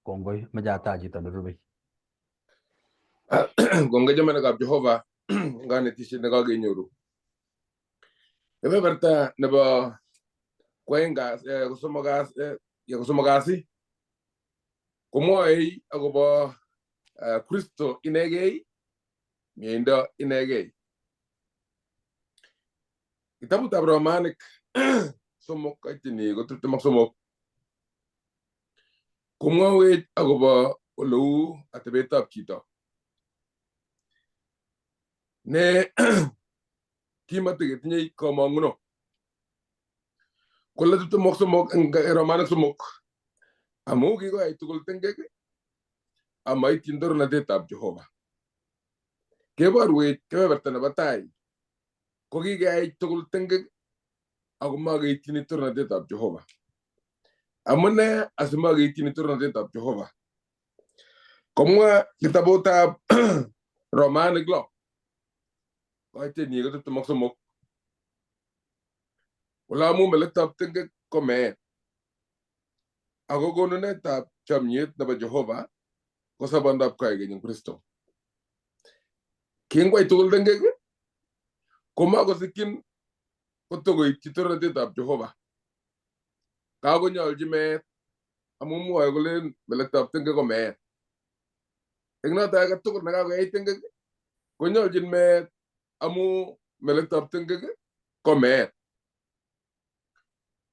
Kongoi, meche atach chito nerubei. Kongoi chamenekab Jehova kanetishet nekakenyoru. Kebeberta nebo kwoeng kasi kosomok kasi komwoe akobo Kristo inegei, mieindo inegei. Kitabutab Romanik 3:23 komwawech akobo oleu atebetab chito ne kimataketinye komong'uno. Kole 23 eng Romanik 3 amu kikoyai tugul tengek amaityin tornatetab Jehova. Keborwech kebeberta nebo tai ko kikeyai tugul tengek ako makeityin tornatetab Jehova. Amune asimakeityin tornatetab Jehova? Komwa kitabutab Romanik 6 koiteni 23 kole amu melektab tengek ko meet, ako konunetab chomyet nebo Jehova ko sobondab koikeny eng Kristo. Kingwai tugul tengek komakosikyin kotokoityi tornatetab Jehova. Kakonyolji meet amu mwoe kole melektab tengek ko meet. Eng noto age tugul nekakoyai tengek konyoljin meet amu melektab tengek ko meet.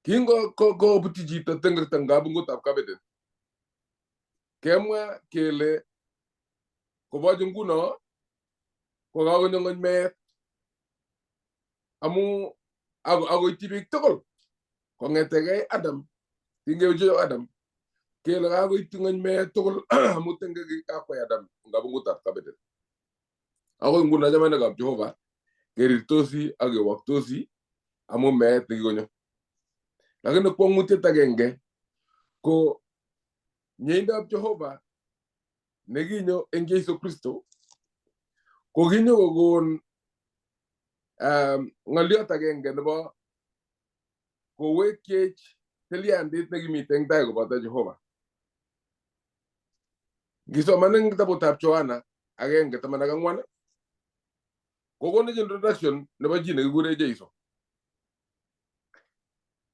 Kingobutyi chito tengek eng kabungutab kabetet, kemwa kele kobochi nguno kokakonyo ng'ony meet amu akoityi biik tugul kong'etegei Adam tingeuchi Adam kele kakoityi ng'ony meet tugul amu tengek kakwai Adam eng kabungutab kabetet. Akoi nguno chamenekab Jehova kerirtosi ak kewoktosi amu meet nekikonyo. Lakini kwong'utiet agenge ko mieindoab Jehova nekinyo eng Jeiso Kristo ko kinyo kokon ng'oliot agenge nebo kowekyech tilyandit nekimite eng tai koboto Jehova. Ngisoman eng kitabutab Johana 1:14 kokonech introduction nebo chi nekikure Jeiso.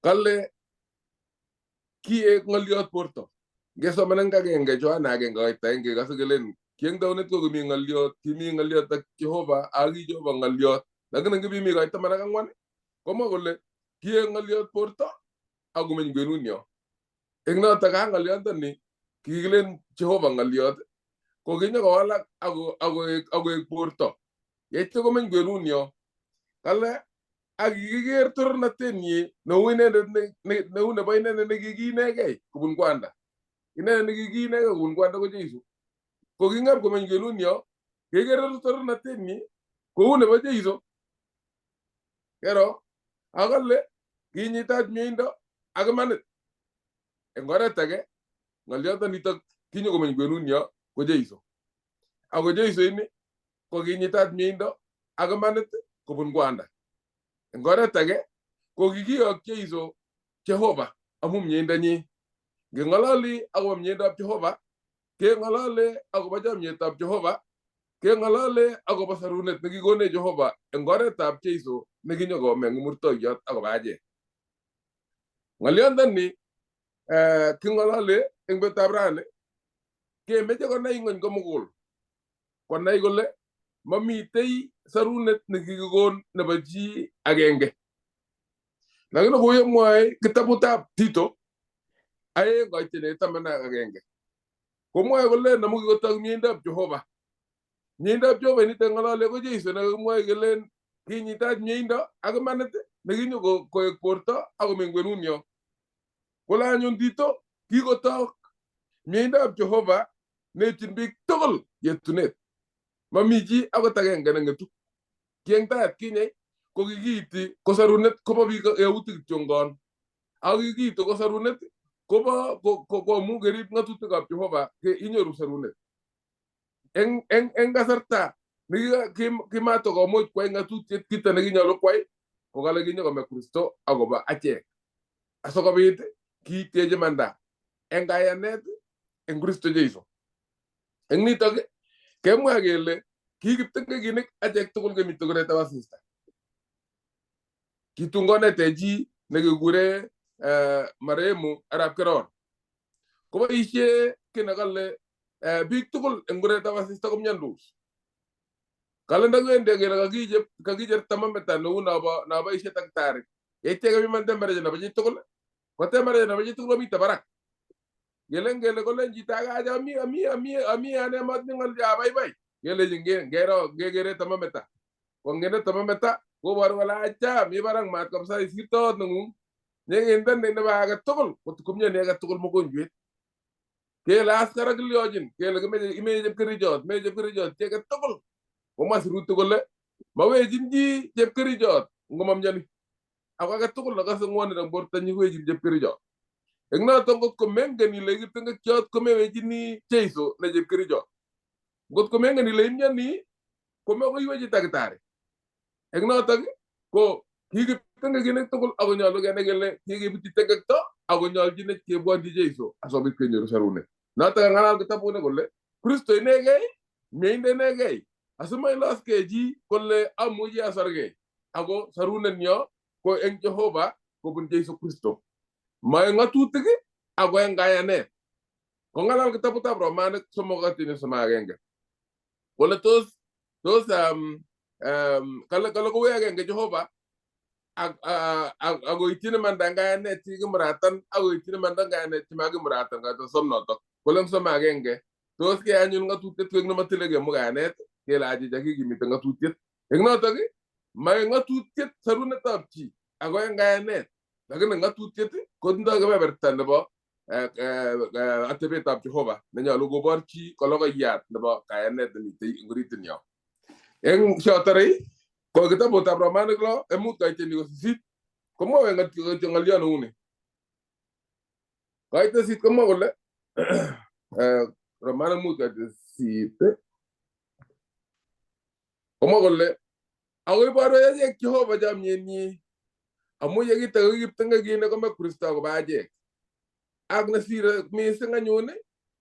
Kale kiek ng'oliot borto. Ngesoman eng Johana 1:1 kekase kelen ki eng taunet ko kimi ng'oliot ak Jehova ak ki Jehova ng'oliot. Lakini ngibimi 14 komwa kole kiek ng'oliot borto ak komeny kwenunyo. Eng noto ka ng'oliondoni kikilen Jehova ng'oliot ko kinyokowalak akoek borto. Yeityo komeny kwenunyo kale ak kikiker torornatenyi neu inendet neu nebo inendet nekikiinegei kobun kwanda. Inendet nekikiinegei kobun kwanda ko Jeiso. Ko king'ap komeny kwenunyo kekere torornatenyi kou nebo Jeiso. Kero akale kinyitat mieindo ak imanit. Eng oret age ng'oliondonitok kinyo komeny kwenunyo ko Jeiso. Ako Jeiso ini ko kinyitat mieindo ak imanit kobun kwanda. Eng oret age ko kikiyok Jeiso Jehova amu mieindanyi. Ngeng'ololi akobo mieindoab Jehova keng'olole akobo chomyetab Jehova, keng'olole akobo sarunet nekikonech Jehova eng oretab Jeiso nekinyokome eng murtoiyot akobo achek. Ng'oliondoni king'olole eng betutab rani kemeche konai ng'ony komugul konai kole mamitei sarunet nekikikon nebo chi agenge. Lakini kou yemwoe kitabutab Tito 2:11 komwoe kole namu kikotok mieindoab Jehova. Mieindoab Jehova nito ng'olole ko Jeiso nekakimwoe kelen kinyitat mieindo ak imanit nekinyo koek borto ak komeny kwenunyo. Kole anyun Tito kikotok mieindoab Jehova neityin biik tugul yetunet. Mami chi akot agenge neng'etu. Ki eng tai atkinye ko kikiiti ko sarunet kobo biik yautik kityongon. Ak kikiiti ko sarunet kobo amu kerib ng'atutikab Jehova inyoru sarunet. Eng kasarta kimatokomuch kwai ng'atutiet kito nekinyolu kwai ko kale kinyokome Kristo akobo achek asikobit kiitiechi manda eng kayanet eng Kristo Jeiso. Eng nitok kemwa kele ki kiptengekinik achek tugul kemi tukuretab asista. Kitun konete chi nekikure marehemu Arap Kiron koboisie ki nekale biik tugul eng kuretab asista komyandos. Kale ndakiwendi kele kakicher thermometer neu no boisie daktari yeityo kepiman temperature nebo chi tugul ko temperature nebo chi tugul komite barak. Ngele kolen chito age ami ane matinye ng'olyo abaibai kelenjin ngekere thermometer ko ngende thermometer koboru kole acha mi barak maat kabisa isirtot neng'ung nyekinde nebo age tugul komyoni age tugul mogonjwet. Kele askara kilyojin kele imenye chepkerichot chi age tugul komwa sirutik kole mawechin chi chepkerichot ngomamyoni ako age tugul nekose ng'wonindo eng bortonyi kowechin chepkerichot. Eng notok ngotko mengen ile kiptengekiot komewechini Jeiso ne chepkerichot, ngotko mengen ile imyoni komekoi iwechi daktari. Eng notok ko ki kiptengekinik tugul ako nyolu kenai kele kikebutyi tengekto ako nyolchinech kebwonchi Jeiso asikobit kenyoru sarunet. Notok ng'alal kitabuni kole Kristo inegei, mieindo inegei asimailoskei chi kole amuchi asargei ako sarunenyo ko eng Jehova kobun Jeiso Kristo. Ma eng ng'atutik ako eng kayanet. Kong'alal kitabutab Romanik 3:11 kole tos kale kowek agenge Jehova akoityin imanda eng kayanet chikimuratan akoityin imanda eng kayanet chimakimuratan katesom notok. Kole eng 3:1 tos keyai anyun ng'atutiet koek nematile kemu kayanet kele achicha kikimite ng'atutiet. Eng notok ma eng ng'atutiet sarunetab chi ako eng kayanet, lakini ng'atutiet kotindoi kebeberta nebo atebetab Jehova nenyolu kobor chi kologoiyat nebo kayanet nemitei eng oritinyo. Eng siotore ko kitabutab Romanik 6:8 komwoe ng'olyo neuni. Koit 8 komwa kole Romanik 5:8 komwa kole ako iboru achek Jehova chamyenyi amu yekitako kiptengekinik kome Kristo akobo achek. Ak nesire mising anyun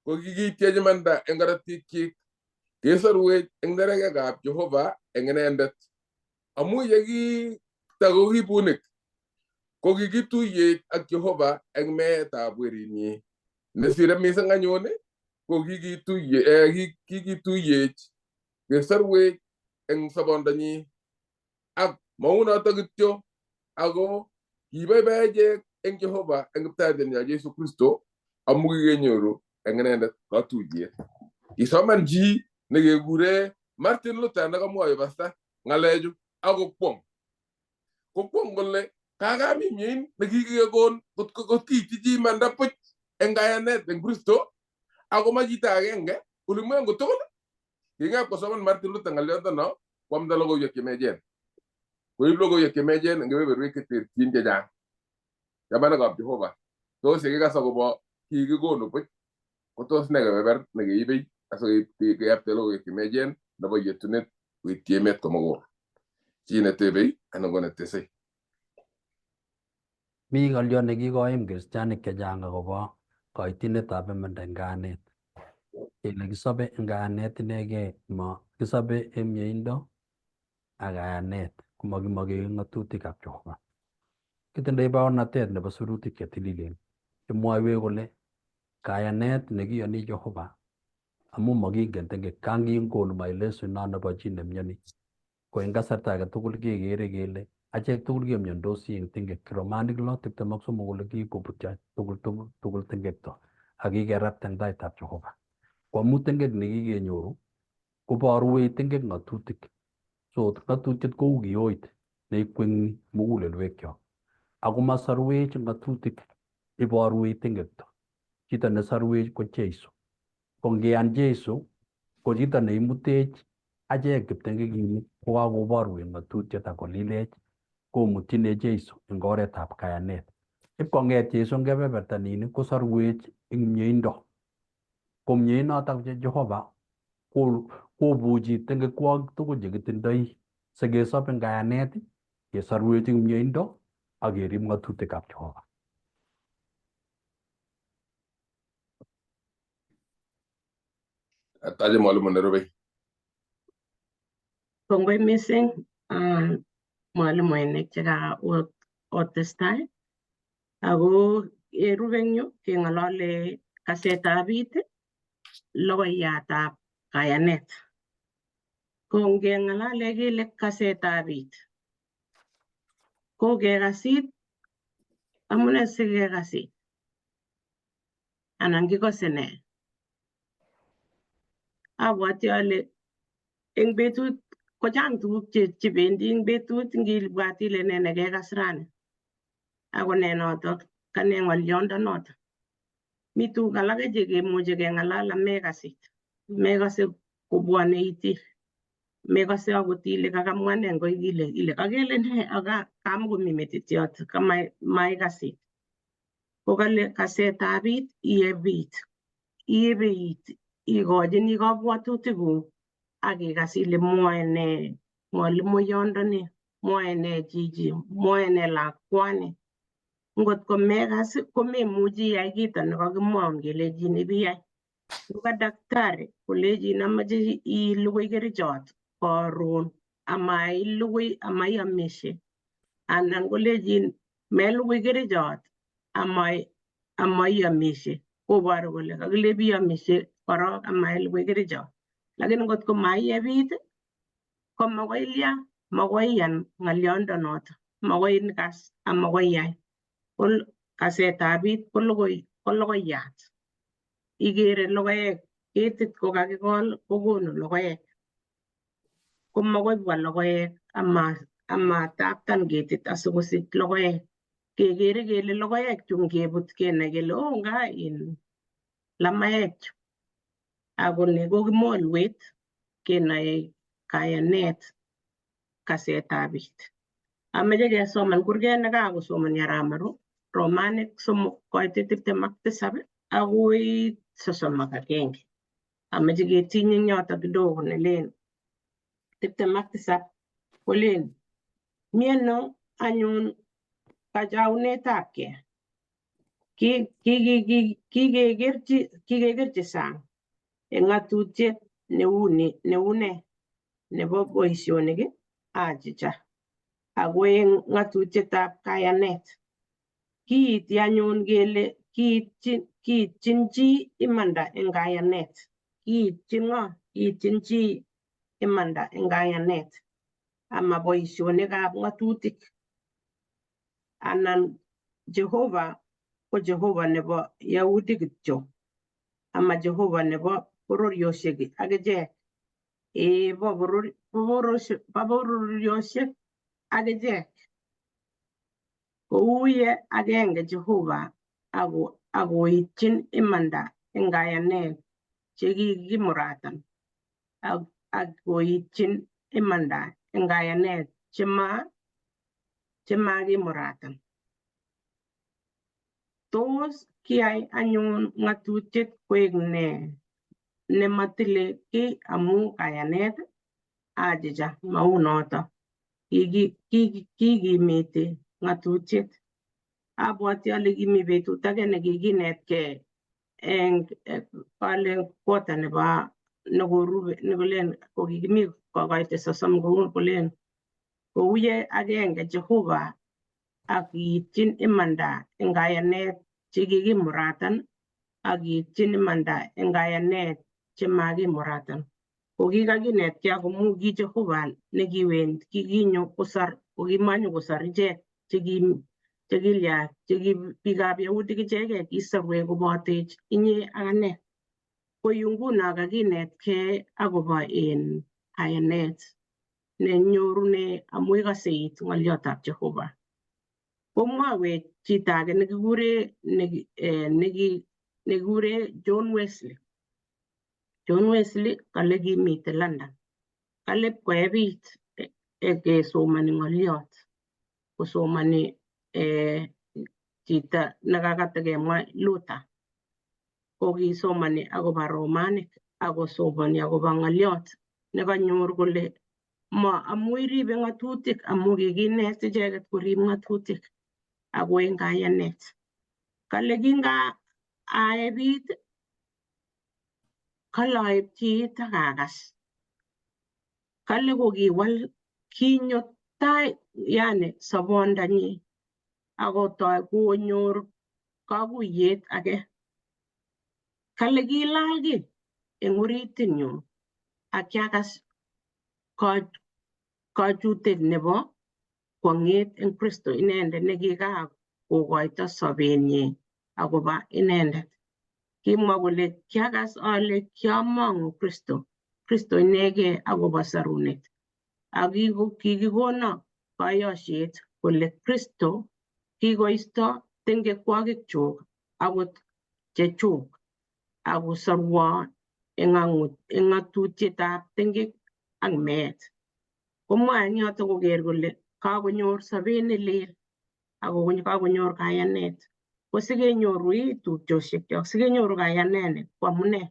ko kikiitiechi manda eng korotikyik kesorwech eng neregekab Jehova eng inendet. Amu yekitako kibunik ko kikituyech ak Jehova eng meetab werinyi. Nesire mising anyun ko kikituyech kesorwech eng sobondonyi. Ak maunotok kityo ako kibaibai achek eng Jehova eng kiptaendenyo Jesu Kristo amu kikenyoru eng inendet katuyet. Kisoman chi nekekure Martin Luther nekamwoe pasta ng'alechu ako kwong kole kakamimyein nekikekon kot kiityi chi imanda puch eng kayanet eng Kristo ako ma chito agenge ulimwengu tugul. King'ep kosoman Martin Luther ng'alyotono kwamda logoiwek chemechen. Koib logoiwek chemechen eng kebeberwek cheterchin chechang. Chamanekab Jehova tos yekikas akobo kikikonu puch ko tos ne kebeber nekeibei asikeyapte logoiwek chemechen nebo yetunet koityi emet komugul. Chi netebei anan ko netesei. Mi ng'olyo nekikoim kristianik chechang akobo koitinetab imanda eng kayanet. Kele kisobe eng kayanet inegei, ma kisobe eng mieindo ak kayanet komakimoke ng'atutikab Jehova. Kitindoi baornatet nebo sirutik chetililen chemwoiwech kole kayanet nekiyoni Jehova amu makingen tengek kangikonu maelezo nebo chi nemyoni. Ko eng kasarta age tugul kekere kele achek tugul kemiondosi eng tengek. Romanik 6:23 kole kikobutyo tugul tengekto ak kikerat eng taitab Jehova. Ko amu tengek nekikenyoru koborwech tengek ng'atutik. So ng'atutiet kou kiyoit neikweng'e mugulelwekyok. Ako masorwech ng'atutik, iborwech tengekto. Chito nesorwech ko Jeiso. Ko ngiyan Jeiso ko chito neimutech achek kiptengekinik kokakoborwech ng'atutiet akolilech komutyinech Jeiso eng oretab kayanet. Ipkong'et Jeiso eng kebeberta nin kosorwech eng mieindo. Ko mieinotok Jehova kobuchi tengekwogik tugul chekitindoi sikesop eng kayanet, kesorwech eng mieindo, ak kerib ng'atutikab Jehova. Taje mwalimu nerube. Kongoi missing mwalimuinik cheka otestai ako yerube eng yu keng'olole kasetab it logoiyatab kayanet. Ko ngeng'alale kele kasetab it ko kekas it, amune sikekas it anan kikose ne? Abwoti ale eng betut kochang tuguk chebendi eng betut ngibwat ile ne nekekas rani ako ne notok ka ne ng'oliondonoto. Mi tuguk alake chekemuche keng'alal amekas it, mekose kobwone itik, mekose akot ile kakamwa ne ngoi ile kakele ne aka kamakomi metit yoto maikas it. Ko kale kasetab it iebe it ikochini kabwatutikuk akikas ile mwoe ne mwalimuiyondoni, mwoe ne chichi, mwoe ne lakwani. Ngot ko mekas komemuchi iyai kito nekakimwaun kelechin ibiyai. Ngoka daktari kolechin amache ilugui kerichot karon amailugui amaiamishe, anan kolechin melugui kerichot amaiamishe, koboru kole kakile biamishe korok amailugui kerichot. Lakini ngot ko maiyebit ko makoi ilia, makoi iyan ng'oliondonoto, makoi ikas amakoi iyai. Kasetab it ko logoiyat. Igere logoek, ketit kokakikol kokonu logoek. Ko makoi bwa logoek amataptan ketit asikosich logoek. Kekere kele logoek chu ngebut kenai kele nga lamaek chu. Ako ni ko kimolwet kenai kayanet kasetab it. Ameche kesoman kurget nekakosomani Arap Maro, Romanik 3:27 akoi 31. Ameche ketiny eng yoto kidogo nelen 27 kolen mieno anyun kachaunetabkei. Kikekerchi sang eng ng'atutiet neu ne nebo boisionik achicha. Ako eng ng'atutietab kayanet kiiti anyun kele kiitchin chi imanda eng kayanet. Kiitchin ng'o? Kiitchin chi imanda eng kayanet ama boisionikab ng'atutik. Anan Jehova ko Jehova nebo Yahudi kityo ama Jehova nebo bororiosiek akichek. Bo bororiosiek akichek. Kouye agenge Jehova akoitchin imanda eng kayanet chekikimuratan ak koitchin imanda eng kayanet chemakimuratan. Tos kiyai anyun ng'atutiet koek ne nematile kiy amu kayanet? Achicha, mau noto. Kikimiti ng'atutiet. Abwoti ale kimi betut age nekikinetkei eng quarter nebo nekorube nekolen kokikimi kokoite 30 kolen kouye agenge Jehova akiitchin imanda eng kayanet chekikimuratan akiitchin imanda eng kayanet chemakimuratan. Kokikakinetkei akomu ki Jehova nekiwendi kikinyo kosor, kokimanyokosor ichek chekilya biikab Yahudi ichegei kisorwech kobotech inye ak ane. Ko yu nguno kakinetkei akobo kayanet nenyorune amu ikase it ng'oliotab Jehova. Komwawech chito age nekikure John Wesley. John Wesley kale kimite London. Kale pkoebit kesomani ng'oliot. Kosomani chito nekakatekemwa Luther. Ko kisomani akobo Romanik akosomani akobo ng'oliot nekanyor kole ma amu iribe ng'atutik amu kikinet icheket korib ng'atutik ako eng kayanet. Kale kingaebit kale aepchi it akakas. Kale kokiwal kinyo tai yani sobondanyi akotoi konyor kakuyet age. Kale kilal kiy eng oritinyu akiakas kachutet nebo kwong'et eng Kristo inendet nekikakokoito sobenyi akoba inendet. Kimwa kole kiakas ale kiamong'u Kristo inegei akobo sorunet. Ak kikikono kayoshet kole Kristo kikoisto tengekwokikchuk akot chechuk akosorwo eng ng'atutietab tengek ak meet. Komwa eng yoto koker kole kakonyor sobet nelel ako kakonyor kayanet. Ko sikenyoru tupchosyekchok, sikenyoru kayaneni ko amune?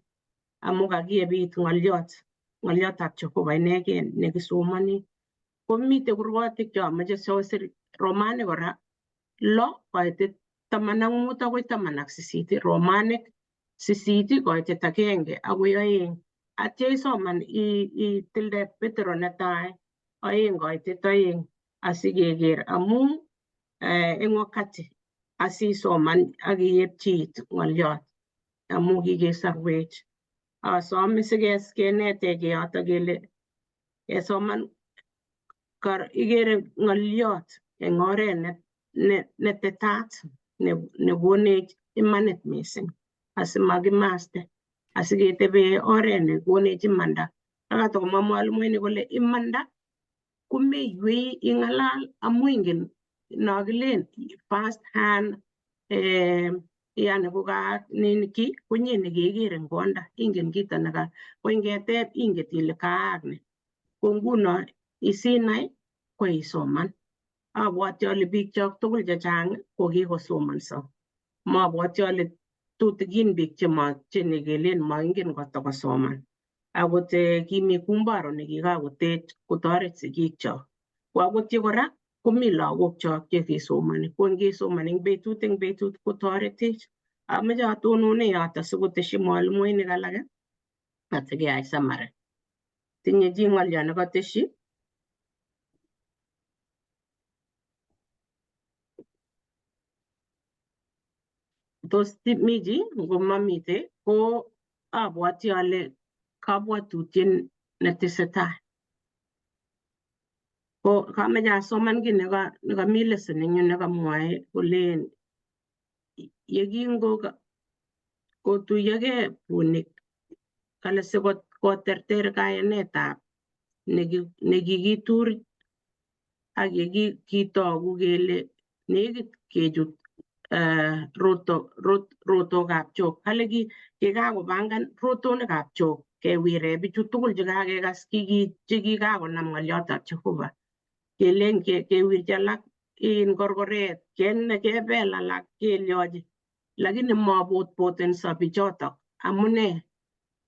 Amu kakiebit ng'oliotab Jehova inegei nekisomoni. Komite kurgotik chomoche sosir Romanik kora 6:15 akoi 18. Romanik 8:1 akoi 2. Atya isoman itilde Petro netai 2:2 asikeker amu eng wakati asisoman akiepchi it ng'oliot amu kikesorwech. Asome sikenetech yoto kele kesoman ikere ng'oliot eng oret netetat nekonech imanit mising asimakimaste, asiketebe oret nekonech imanda. Akatokomwa mwalimuinik kole imanda komeiywei ing'alal amu ingen nokilen first hand yani ki konye nekekere eng konda, ingen kito ko ingeteb inget ile kaak ne. Ko nguno isinai ko isoman. Abwoti ale biikchok tugul chechang ko kikosomonso. Mabwoti ale tutikin biik chenekelen maingen kotokosoman. Akot Kimi Kumbaro nekikakotech kotoret sigikchok. Ko akot yu kora komi lagokchok chekesomoni. Ko ngesomon eng betut kotoretech. Ameche atonone yoto sikoteshi mwalimuinik alake asikeyai summary. Tinye chi ng'olyo nekateshi? Tos mi chi? Ngomamite ko abwoti ale kabwatutiet netesetai. Ko kameche asoman kiy nekami lesson eng yu nekamwae kolen yekingotuiyogei bunik kale sikoterter kayanetab nekikitur ak yekitoku kele nekit kechut rotokab chok. Kale kikakopangan rotonikab chok kewire bichu tugul chekakekas chekikakonam ng'oliotab Jehova. Kelen kewirchi alak korkoret, kebel alak kelyochi. Lakini mabotbotenso bichotok. Amune?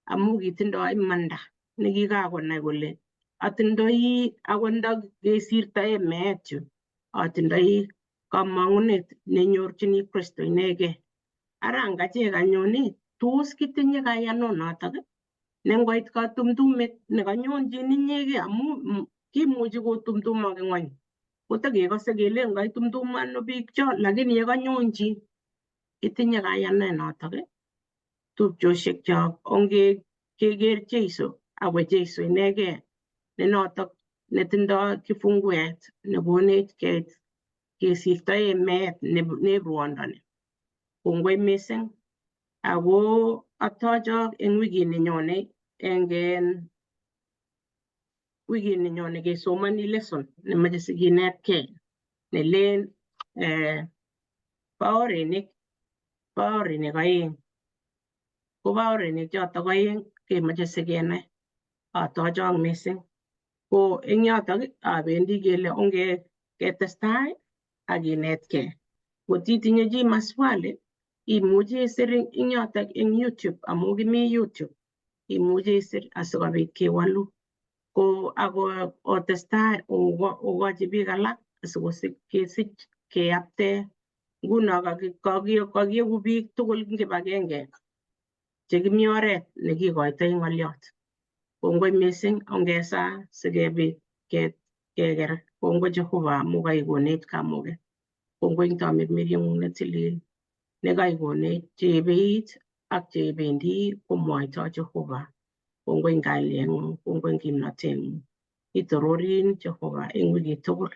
Amu kitindoi imanda nekikakonai kole atindoi akot ndakesirtoe meet yu, atindoi kamang'unet nenyorchini Kristo inegei. Ara ngachek anyun tos kitinye kayanonotok ne ngoit katumtumet nekanyonjin inyegei amu kimuchi kotumtumok eng ng'ony. Kotekekose kelen kaitumtumano biikcho lakini yekanyonjin itinye kayanet notok. Tupchosyekchok ongeker Jeiso ako Jeiso inegei ne notok netindoi kifunguet nekonech kesirtoe meet nebwondoni. Kongoi mising ako atochok eng wikit nenyone kesomani lesson nemoche sikinetkei nelen baorinik 2. Ko baorinik chotok 2 kemoche sikenai. Atochok mising. Ko eng yotok abendi kele ongetestai akinetkei. Ngotitinye chi maswali imuchi isir eng yotok eng YouTube amu kimi YouTube. Imuchi isir asikobit kewalu. ko ako otestai okochi biik alak sikesich keyapte nguno kakieku biik tugul eng kibagenge chekimi oret nekikoitoi ng'oliot. Kongoi mising ongesa sikebit keker. Kongoi Jehova amu kaikonech kamuget. Kongoi eng tamirmirieng'ung netilil nekaikonech cheibeit ak cheibendi komwoitoi Jehova. Kongoi eng kalyeng'ung, kongoi eng kimnoteng'ung. Itororin Jehova eng wikit tugul.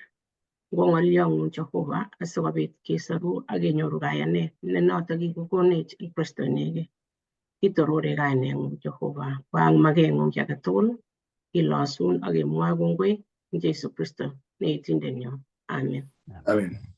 Ngo ng'oliong'ung Jehova asikobit kesoru ak kenyoru kayanet ne notok kikokonech eng Kristo inegei. Itorore kaineng'ung Jehova. Kwang makeng'ung ki age tugul kilosun ak kemwoe kongoi eng Jesu Kristo ne Yetindenyo. Amen. Amen.